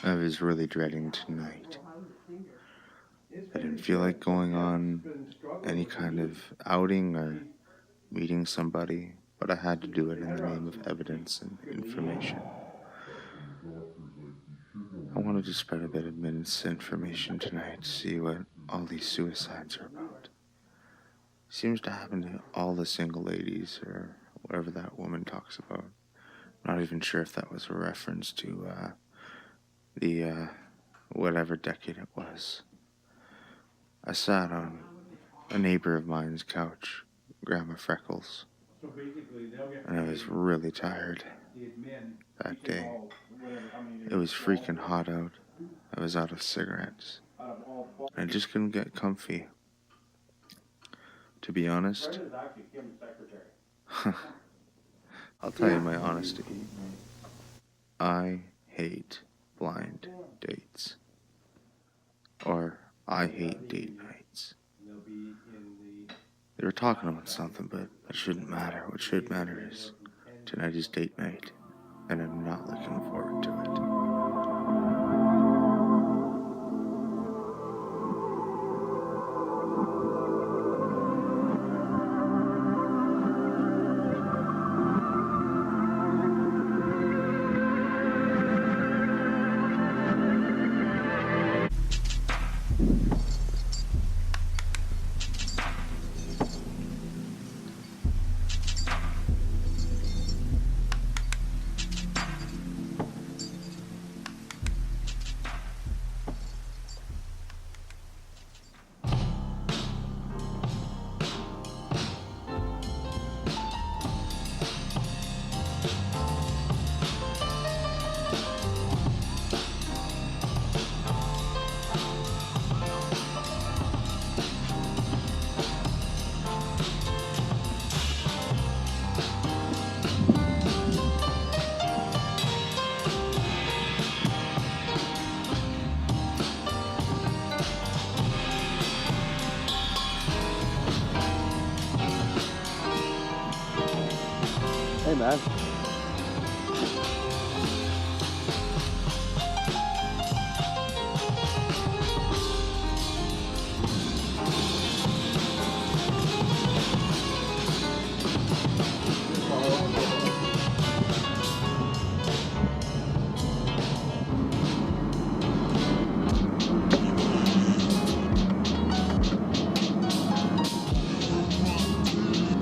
I was really dreading tonight. I didn't feel like going on any kind of outing or meeting somebody, but I had to do it in the name of evidence and information. I wanted to spread a bit of misinformation tonight to see what all these suicides are about. Seems to happen to all the single ladies, or whatever that woman talks about. Not even sure if that was a reference to the whatever decade it was. I sat on a neighbor of mine's couch, Grandma Freckles, and I was really tired that day. It was freaking hot out. I was out of cigarettes. I just couldn't get comfy. To be honest, I'll tell you my honesty. I hate blind dates. Or I hate date nights. They were talking about something, but that shouldn't matter. What should matter is tonight is date night, and I'm not looking forward to it. Hey, man.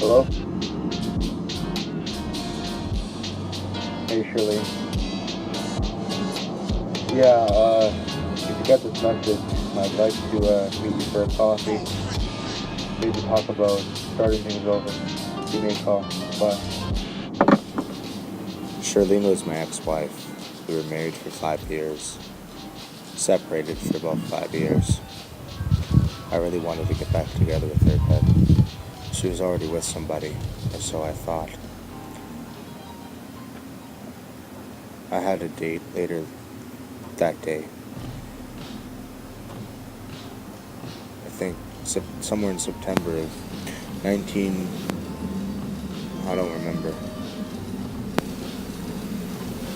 Hello? Hey, Shirley. Yeah, if you got this message, I'd like to meet you for a coffee. Maybe talk about starting things over. Give me a call. Bye. Shirlene was my ex-wife. We were married for 5 years. Separated for about 5 years. I really wanted to get back together with her, but she was already with somebody, or so I thought. I had a date later that day. I think somewhere in September of I don't remember.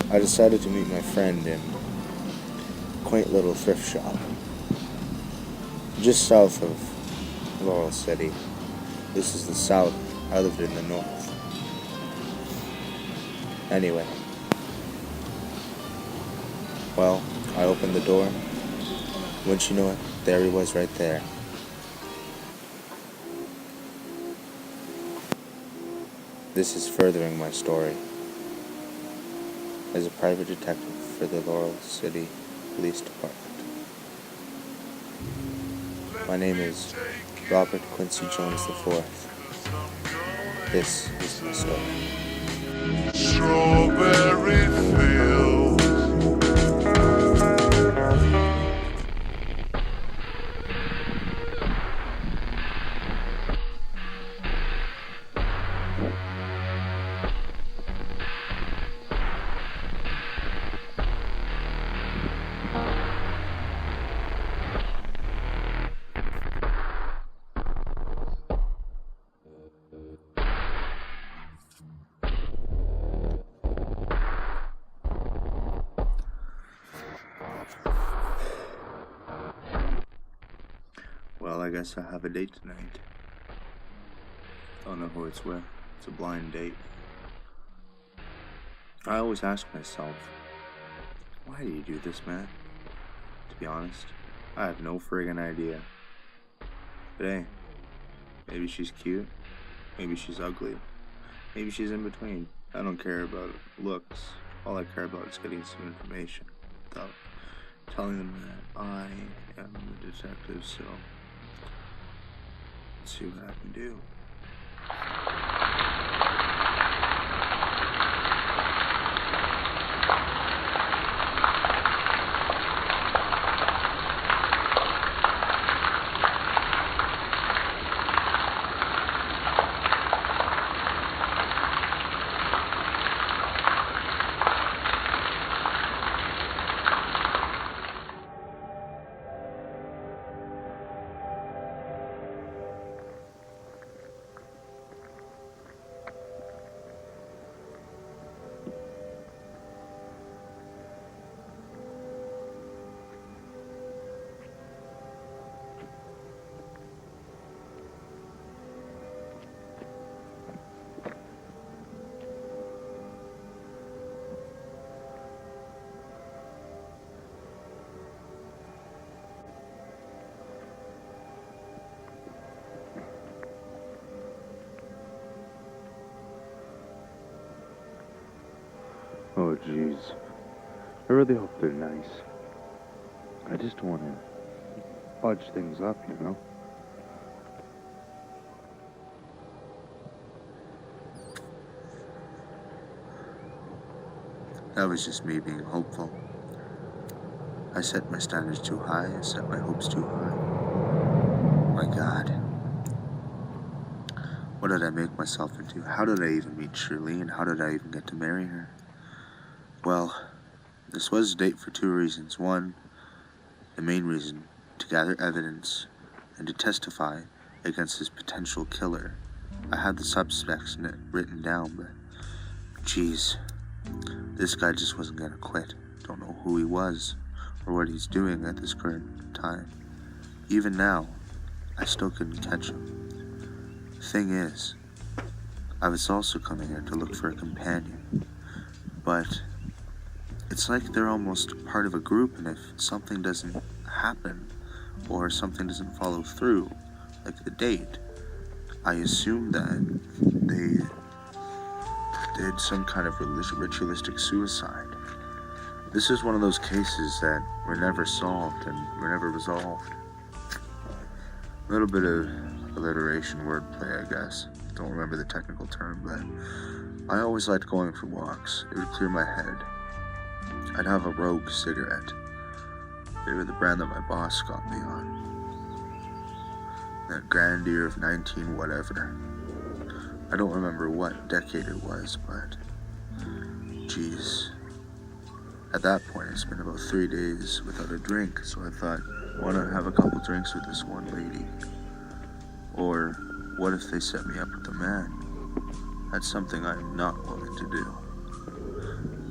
I decided to meet my friend in a quaint little thrift shop, just south of Laurel City. This is the south. I lived in the north. Anyway. Well, I opened the door. Wouldn't you know it, there he was right there. This is furthering my story. As a private detective for the Laurel City Police Department. My name is Robert Quincy Jones IV. This is my story. Strawberry fields. I guess I have a date tonight. Don't know who it's with. It's a blind date. I always ask myself, why do you do this, man? To be honest, I have no friggin' idea. But hey, maybe she's cute, maybe she's ugly, maybe she's in between. I don't care about looks. All I care about is getting some information without telling them that I am the detective, so let's see what I can do. Oh, jeez. I really hope they're nice. I just don't want to fudge things up, you know? That was just me being hopeful. I set my standards too high, I set my hopes too high. My God. What did I make myself into? How did I even meet Shirley, and how did I even get to marry her? Well, this was a date for two reasons. One, the main reason, to gather evidence and to testify against this potential killer. I had the suspects written down, but geez, this guy just wasn't gonna quit. Don't know who he was or what he's doing at this current time. Even now, I still couldn't catch him. Thing is, I was also coming here to look for a companion, but it's like they're almost part of a group, and if something doesn't happen or something doesn't follow through, like the date, I assume that they did some kind of ritualistic suicide. This is one of those cases that were never solved and were never resolved. A little bit of alliteration, wordplay, I guess. Don't remember the technical term, but I always liked going for walks. It would clear my head. I'd have a Rogue cigarette. They were the brand that my boss got me on. That Grandeur of 19 whatever. I don't remember what decade it was, but geez. At that point, I spent about 3 days without a drink, so I thought, why not have a couple drinks with this one lady? Or what if they set me up with a man? That's something I'm not willing to do.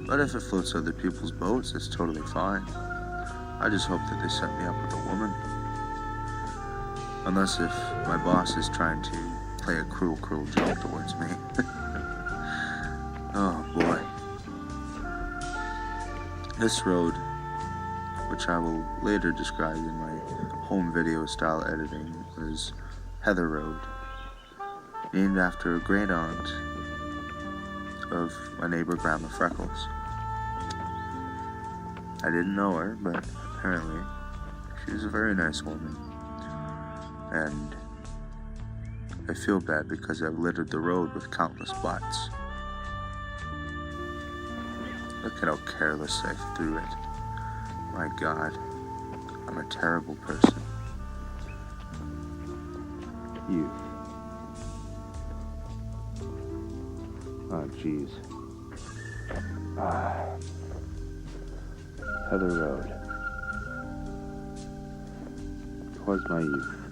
But if it floats other people's boats, it's totally fine. I just hope that they set me up with a woman. Unless if my boss is trying to play a cruel joke towards me. Oh boy. This road, which I will later describe in my home video style editing, was Heather Road, named after a great aunt of my neighbor Grandma Freckles. I didn't know her, but apparently she was a very nice woman. And I feel bad because I've littered the road with countless butts. Look at how careless I threw it. My God, I'm a terrible person. You. Oh, jeez. Heather Road. 'Twas my youth.